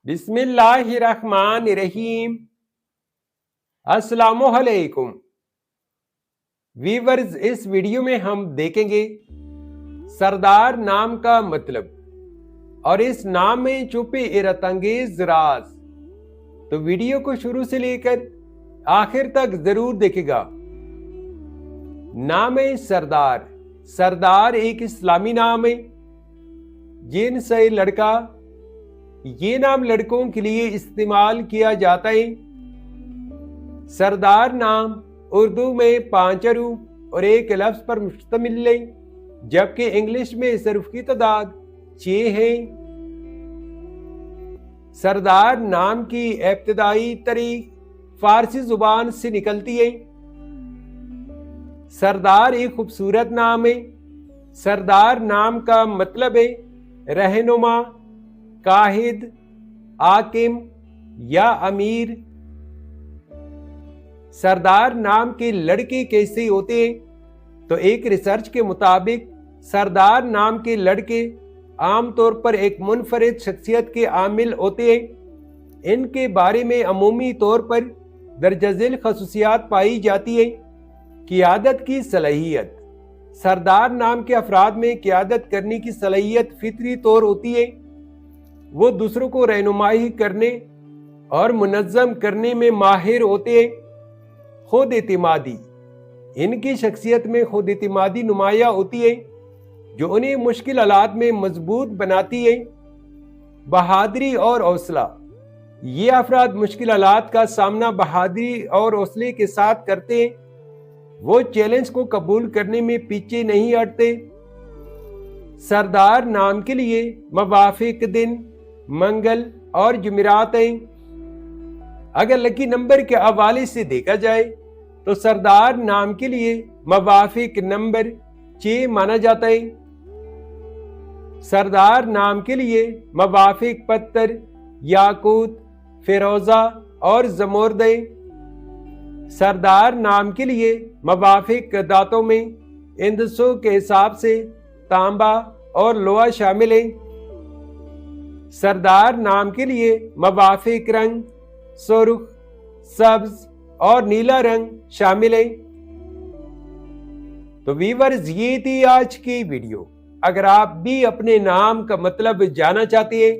बिस्मिल्लाहिर्रहमानिर्रहीम। अस्सलामु अलैकुम वीवर्स, इस वीडियो में हम देखेंगे सरदार नाम का मतलब और इस नाम में छुपे हैरतअंगेज राज। तो वीडियो को शुरू से लेकर आखिर तक जरूर देखेगा। नाम है सरदार। सरदार एक इस्लामी नाम है। जिन से लड़का, ये नाम लड़कों के लिए इस्तेमाल किया जाता है। सरदार नाम उर्दू में 5 हरूफ और एक लफ्ज पर मुश्तमिल है, जबकि इंग्लिश में इस हरूफ की तादाद 6 है। सरदार नाम की इब्तिदाई तारीख फारसी जुबान से निकलती है। सरदार एक खूबसूरत नाम है। सरदार नाम का मतलब है रहनुमा, काहिद, आकिम या अमीर। सरदार नाम के लड़के कैसे होते हैं? तो एक रिसर्च के मुताबिक सरदार नाम के लड़के आमतौर पर एक मुनफरिद शख्सियत के आमिल होते हैं। इनके बारे में अमूमी तौर पर दरजज़िल खसूसियात पाई जाती है। क़ियादत की सलाहियत। सरदार नाम के अफराद में क़ियादत करने की सलाहियत फितरी तौर होती है। वो दूसरों को रहनुमाई करने और मुनज़्ज़म करने में माहिर होते हैं। खुद एतिमादी। इनकी शख्सियत में खुद एतिमादी नुमाया होती है, जो उन्हें मुश्किल हालात में मजबूत बनाती है। बहादुरी और हौसला। ये अफराद मुश्किल हालात का सामना बहादुरी और हौसले के साथ करते हैं। वो चैलेंज को कबूल करने में पीछे नहीं हटते। सरदार नाम के लिए मवाफिक दिन मंगल और जुमेरात हैं। अगर लकी नंबर के हवाले से देखा जाए तो सरदार नाम के लिए मवाफिक नंबर 6 माना जाता है। सरदार नाम के लिए मवाफिक पत्थर याकूत, फिरोजा और जमोर्द है। सरदार नाम के लिए मवाफिक दातों में इंदसों के हिसाब से तांबा और लोहा शामिल है। सरदार नाम के लिए मवाफिक रंग सुर्ख, सब्ज और नीला रंग शामिल है। तो वीवर्स, ये थी आज की वीडियो। अगर आप भी अपने नाम का मतलब जानना चाहते हैं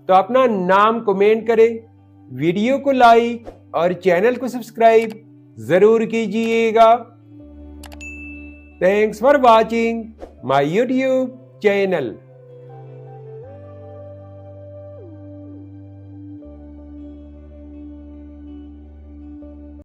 तो अपना नाम कमेंट करें, वीडियो को लाइक और चैनल को सब्सक्राइब जरूर कीजिएगा। Thanks for watching my YouTube channel.